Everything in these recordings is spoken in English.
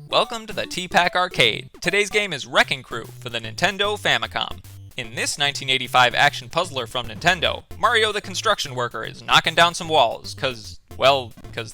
Welcome to the T-Pac Arcade. Today's game is Wrecking Crew for the Nintendo Famicom. In this 1985 action puzzler from Nintendo, Mario the construction worker is knocking down some walls, cause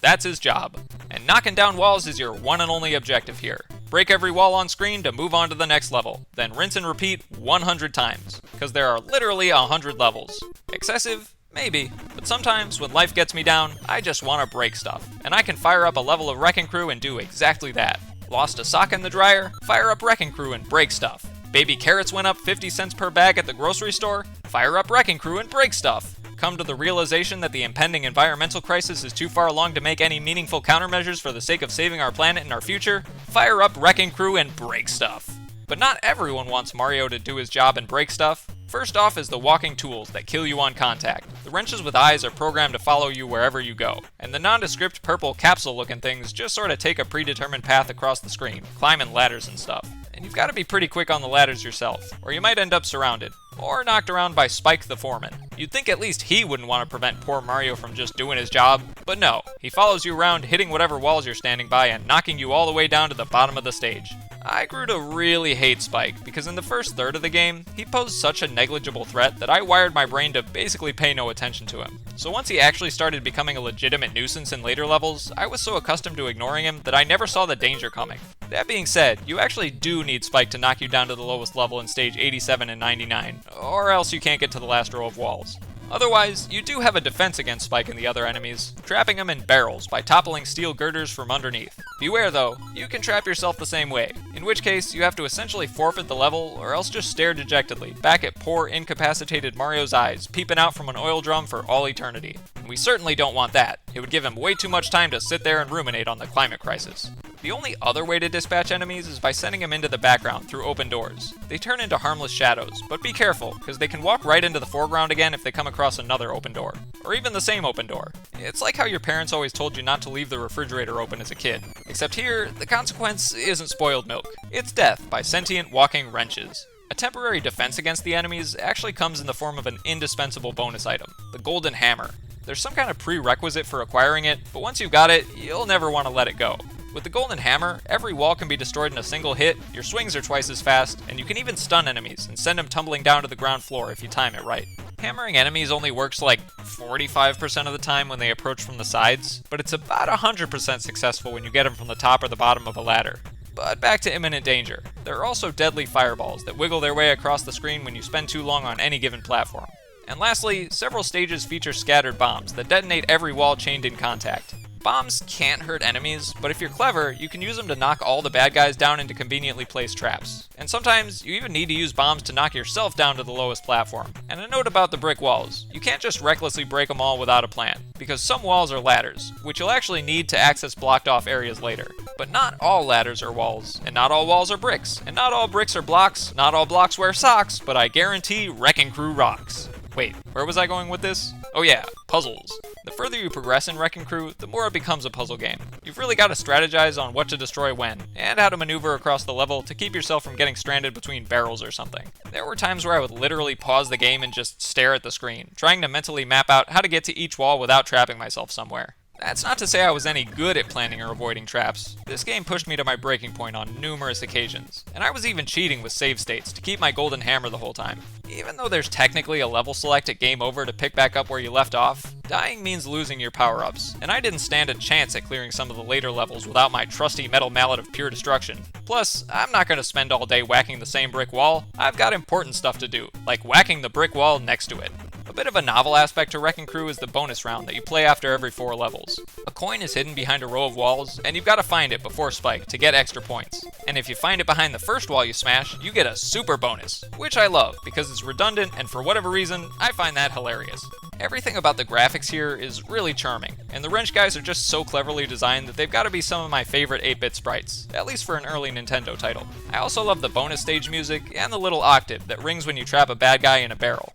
that's his job. And knocking down walls is your one and only objective here. Break every wall on screen to move on to the next level, then rinse and repeat 100 times, cause there are literally 100 levels. Excessive? Maybe, but sometimes when life gets me down, I just want to break stuff, and I can fire up a level of Wrecking Crew and do exactly that. Lost a sock in the dryer? Fire up Wrecking Crew and break stuff. Baby carrots went up 50 cents per bag at the grocery store? Fire up Wrecking Crew and break stuff. Come to the realization that the impending environmental crisis is too far along to make any meaningful countermeasures for the sake of saving our planet and our future? Fire up Wrecking Crew and break stuff. But not everyone wants Mario to do his job and break stuff. First off is the walking tools that kill you on contact. The wrenches with eyes are programmed to follow you wherever you go, and the nondescript purple capsule-looking things just sort of take a predetermined path across the screen, climbing ladders and stuff. And you've got to be pretty quick on the ladders yourself, or you might end up surrounded, or knocked around by Spike the foreman. You'd think at least he wouldn't want to prevent poor Mario from just doing his job, but no, he follows you around hitting whatever walls you're standing by and knocking you all the way down to the bottom of the stage. I grew to really hate Spike, because in the first third of the game, he posed such a negligible threat that I wired my brain to basically pay no attention to him. So once he actually started becoming a legitimate nuisance in later levels, I was so accustomed to ignoring him that I never saw the danger coming. That being said, you actually do need Spike to knock you down to the lowest level in stage 87 and 99, or else you can't get to the last row of walls. Otherwise, you do have a defense against Spike and the other enemies, trapping them in barrels by toppling steel girders from underneath. Beware though, you can trap yourself the same way, in which case you have to essentially forfeit the level or else just stare dejectedly back at poor incapacitated Mario's eyes peeping out from an oil drum for all eternity. And we certainly don't want that. It would give him way too much time to sit there and ruminate on the climate crisis. The only other way to dispatch enemies is by sending them into the background through open doors. They turn into harmless shadows, but be careful, because they can walk right into the foreground again if they come across another open door, or even the same open door. It's like how your parents always told you not to leave the refrigerator open as a kid. Except here, the consequence isn't spoiled milk. It's death by sentient walking wrenches. A temporary defense against the enemies actually comes in the form of an indispensable bonus item, the Golden Hammer. There's some kind of prerequisite for acquiring it, but once you've got it, you'll never want to let it go. With the Golden Hammer, every wall can be destroyed in a single hit, your swings are twice as fast, and you can even stun enemies and send them tumbling down to the ground floor if you time it right. Hammering enemies only works like 45% of the time when they approach from the sides, but it's about 100% successful when you get them from the top or the bottom of a ladder. But back to imminent danger. There are also deadly fireballs that wiggle their way across the screen when you spend too long on any given platform. And lastly, several stages feature scattered bombs that detonate every wall chained in contact. Bombs can't hurt enemies, but if you're clever, you can use them to knock all the bad guys down into conveniently placed traps. And sometimes, you even need to use bombs to knock yourself down to the lowest platform. And a note about the brick walls, you can't just recklessly break them all without a plan, because some walls are ladders, which you'll actually need to access blocked off areas later. But not all ladders are walls, and not all walls are bricks, and not all bricks are blocks, not all blocks wear socks, but I guarantee Wrecking Crew rocks. Wait, where was I going with this? Oh yeah, puzzles. The further you progress in Wrecking Crew, the more it becomes a puzzle game. You've really got to strategize on what to destroy when, and how to maneuver across the level to keep yourself from getting stranded between barrels or something. There were times where I would literally pause the game and just stare at the screen, trying to mentally map out how to get to each wall without trapping myself somewhere. That's not to say I was any good at planning or avoiding traps. This game pushed me to my breaking point on numerous occasions, and I was even cheating with save states to keep my Golden Hammer the whole time. Even though there's technically a level select at Game Over to pick back up where you left off, dying means losing your power-ups, and I didn't stand a chance at clearing some of the later levels without my trusty metal mallet of pure destruction. Plus, I'm not going to spend all day whacking the same brick wall. I've got important stuff to do, like whacking the brick wall next to it. A bit of a novel aspect to Wrecking Crew is the bonus round that you play after every 4 levels. A coin is hidden behind a row of walls, and you've got to find it before Spike to get extra points. And if you find it behind the first wall you smash, you get a super bonus, which I love because it's redundant and for whatever reason, I find that hilarious. Everything about the graphics here is really charming, and the wrench guys are just so cleverly designed that they've got to be some of my favorite 8-bit sprites, at least for an early Nintendo title. I also love the bonus stage music and the little octave that rings when you trap a bad guy in a barrel.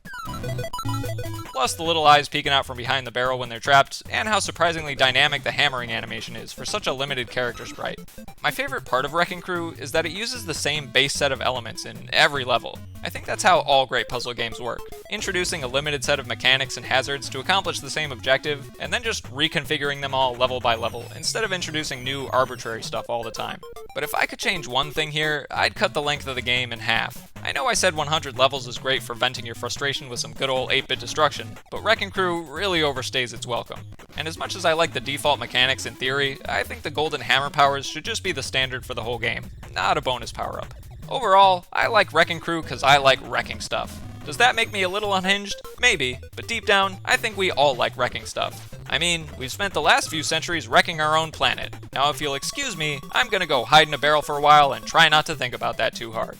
Plus the little eyes peeking out from behind the barrel when they're trapped, and how surprisingly dynamic the hammering animation is for such a limited character sprite. My favorite part of Wrecking Crew is that it uses the same base set of elements in every level. I think that's how all great puzzle games work. introducing a limited set of mechanics and hazards to accomplish the same objective, and then just reconfiguring them all level by level, instead of introducing new arbitrary stuff all the time. But if I could change one thing here, I'd cut the length of the game in half. I know I said 100 levels is great for venting your frustration with some good old 8-bit destruction, but Wrecking Crew really overstays its welcome. And as much as I like the default mechanics in theory, I think the golden hammer powers should just be the standard for the whole game, not a bonus power-up. Overall, I like Wrecking Crew because I like wrecking stuff. Does that make me a little unhinged? Maybe, but deep down, I think we all like wrecking stuff. I mean, we've spent the last few centuries wrecking our own planet. Now if you'll excuse me, I'm gonna go hide in a barrel for a while and try not to think about that too hard.